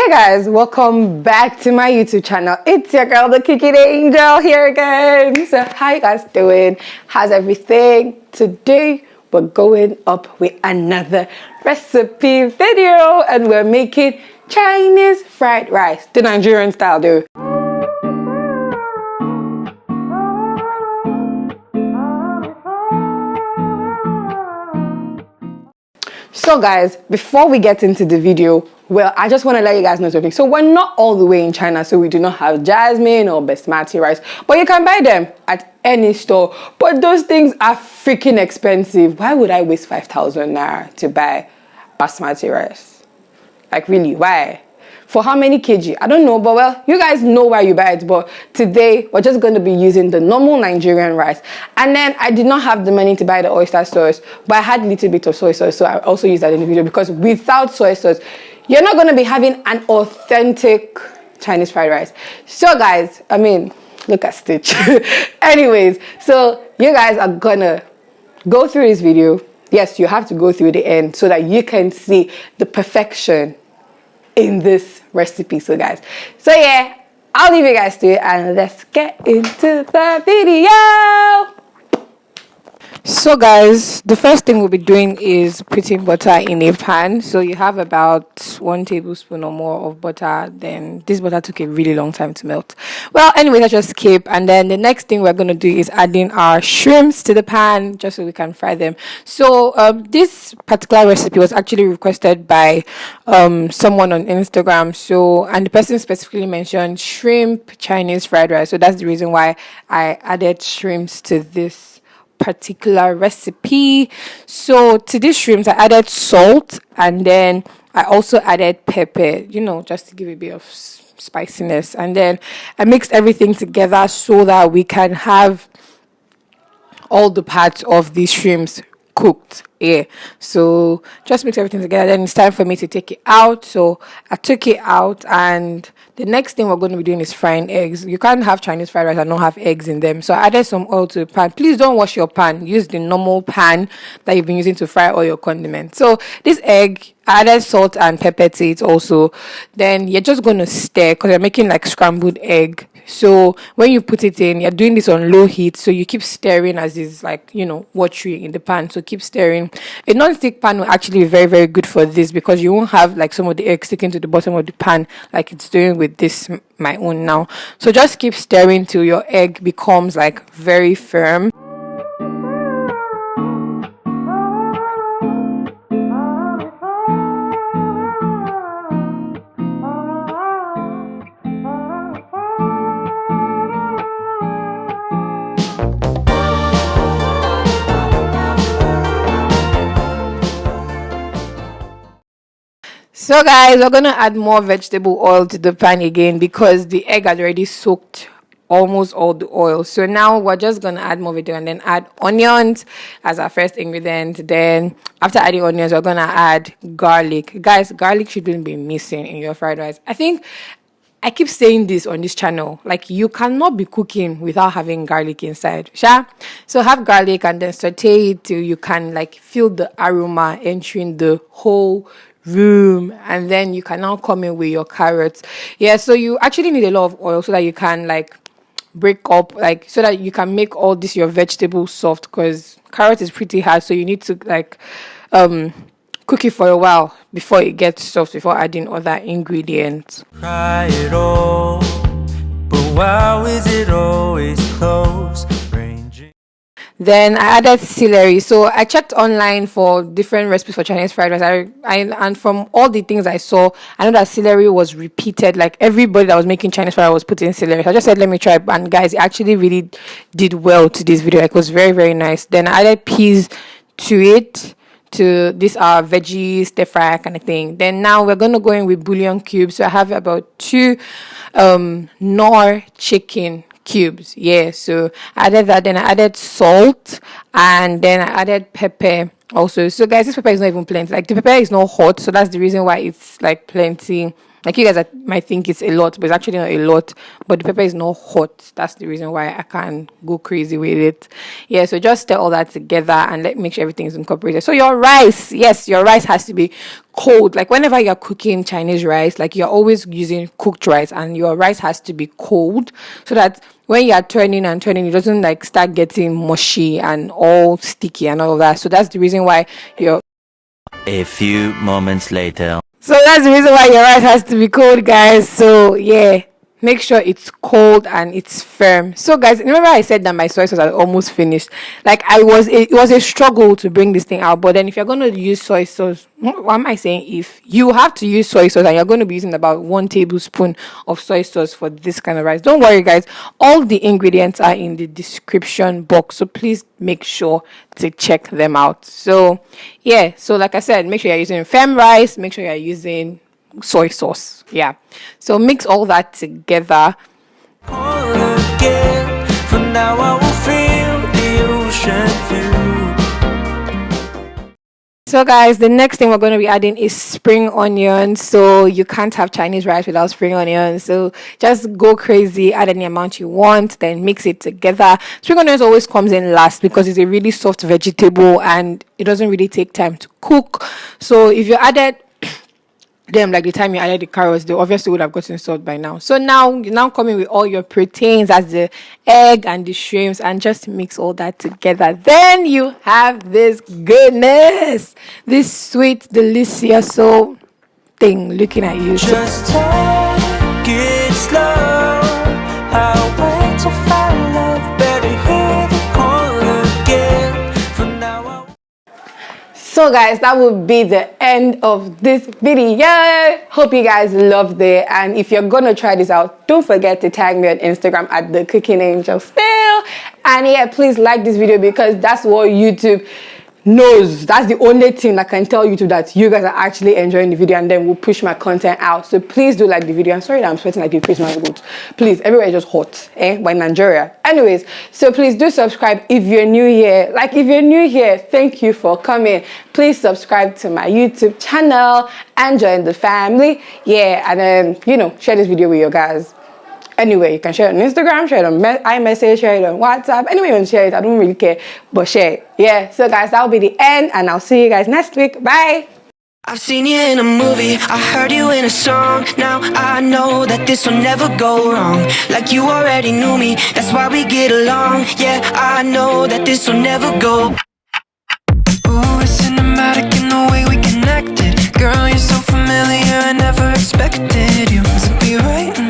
Hey guys, welcome back to my YouTube channel. It's your girl, the Cooking Angel, here again. So how you guys doing? How's everything? Today we're going up with another recipe video and we're making Chinese fried rice, the Nigerian style though. So guys, before we get into the video, well, I just want to let you guys know something. So we're not all the way in China, so we do not have jasmine or basmati rice, but you can buy them at any store. But those things are freaking expensive. Why would I waste 5,000 naira to buy basmati rice? Like really, why? For how many kg? I don't know, but well, you guys know where you buy it. But today, we're just going to be using the normal Nigerian rice. And then I did not have the money to buy the oyster sauce, but I had a little bit of soy sauce, so I also used that in the video because without soy sauce, you're not going to be having an authentic Chinese fried rice. So guys, I mean, look at Stitch. Anyways, so you guys are gonna go through this video. Yes, you have to go through the end so that you can see the perfection in this recipe. So guys, so yeah, I'll leave you guys to it and let's get into the video. So guys, the first thing we'll be doing is putting butter in a pan. So you have about 1 tablespoon or more of butter. Then this butter took a really long time to melt. Well, anyway, let's just skip. And then the next thing we're going to do is adding our shrimps to the pan just so we can fry them. So this particular recipe was actually requested by someone on Instagram. So, and the person specifically mentioned shrimp Chinese fried rice. So that's the reason why I added shrimps to this particular recipe. So to these shrimps I added salt and then I also added pepper, you know, just to give a bit of spiciness, and then I mixed everything together so that we can have all the parts of these shrimps cooked. Yeah, so just mix everything together. Then it's time for me to take it out. So I took it out, and the next thing we're going to be doing is frying eggs. You can't have Chinese fried rice and not have eggs in them. So I added some oil to the pan. Please don't wash your pan. Use the normal pan that you've been using to fry all your condiments. So this egg, I added salt and pepper to it also. Then you're just going to stir because you're making like scrambled egg. So when you put it in, you're doing this on low heat. So you keep stirring as it's like, you know, watery in the pan. So keep stirring. A non-stick pan will actually be very, very good for this because you won't have like some of the egg sticking to the bottom of the pan like it's doing with this my own now. So just keep stirring till your egg becomes like very firm. So guys, we're going to add more vegetable oil to the pan again because the egg had already soaked almost all the oil. So now we're just going to add more vegetable and then add onions as our first ingredient. Then after adding onions, we're going to add garlic. Guys, garlic shouldn't be missing in your fried rice. I keep saying this on this channel, like you cannot be cooking without having garlic inside. Sha? So have garlic and then saute it till you can like feel the aroma entering the whole room, and then you can now come in with your carrots. Yeah, so you actually need a lot of oil so that you can like break up, like so that you can make all this your vegetables soft, because carrot is pretty hard, so you need to like cook it for a while before it gets soft before adding other ingredients. Try it all, but why is it always close? Then I added celery. So I checked online for different recipes for Chinese fried rice. And from all the things I saw, I know that celery was repeated. Like everybody that was making Chinese fried rice was putting celery. So I just said, let me try. And guys, it actually really did well to this video. Like, it was very, very nice. Then I added peas to it. To these are veggies, stir fry kind of thing. Then now we're going to go in with bouillon cubes. So I have about 2 Nor chicken cubes. Yeah, so I added that. Then I added salt and then I added pepper also. So guys, this pepper is not even plenty. Like the pepper is not hot, so that's the reason why it's like plenty. Like you guys might think it's a lot, but it's actually not a lot. But the pepper is not hot. That's the reason why I can't go crazy with it. Yeah, so just stir all that together and make sure everything is incorporated. So your rice, yes, your rice has to be cold. Like whenever you're cooking Chinese rice, like you're always using cooked rice, and your rice has to be cold so that when you're turning and turning, it doesn't like start getting mushy and all sticky and all of that. So that's the reason why A few moments later. So that's the reason why your rice has to be cold, guys. So yeah, make sure it's cold and it's firm. So guys, remember I said that my soy sauce had almost finished. Like it was a struggle to bring this thing out. But then if you're going to use soy sauce, what am I saying? If you have to use soy sauce and you're going to be using about 1 tablespoon of soy sauce for this kind of rice, don't worry guys, all the ingredients are in the description box, so please make sure to check them out. So yeah, so like I said, make sure you're using firm rice, make sure you're using soy sauce. Yeah, so mix all that together. So guys, the next thing we're going to be adding is spring onions. So you can't have Chinese rice without spring onions. So just go crazy, add any amount you want, then mix it together. Spring onions always comes in last because it's a really soft vegetable and it doesn't really take time to cook. So if you added them like the time you added the carrots, they obviously would have gotten salt by now. So now coming with all your proteins as the egg and the shrimps, and just mix all that together. Then you have this goodness, this sweet delicious thing looking at you. Just take it slow. I'll wait to find love. Better hear the call again. From now on. So guys, that will be the end of this video. Hope you guys loved it, and if you're gonna try this out, don't forget to tag me on Instagram at the Cooking Angel still. And yeah, please like this video because that's what YouTube knows. That's the only thing that can tell YouTube that you guys are actually enjoying the video, and then we'll push my content out. So please do like the video. I'm sorry that I'm sweating like a Christmas goat. Please, everywhere is just hot, by Nigeria. Anyways, so please do subscribe if you're new here. Like if you're new here, thank you for coming. Please subscribe to my YouTube channel and join the family. Yeah, and then share this video with your guys. Anyway, you can share it on Instagram, share it on iMessage, share it on WhatsApp. Anyway, you can share it. I don't really care, but share it. Yeah, so guys, that'll be the end, and I'll see you guys next week. Bye. I've seen you in a movie, I heard you in a song. Now I know that this will never go wrong. Like you already knew me, that's why we get along. Yeah, I know that this will never go. Ooh, it's cinematic in the way we connected. Girl, you're so familiar, I never expected you to be right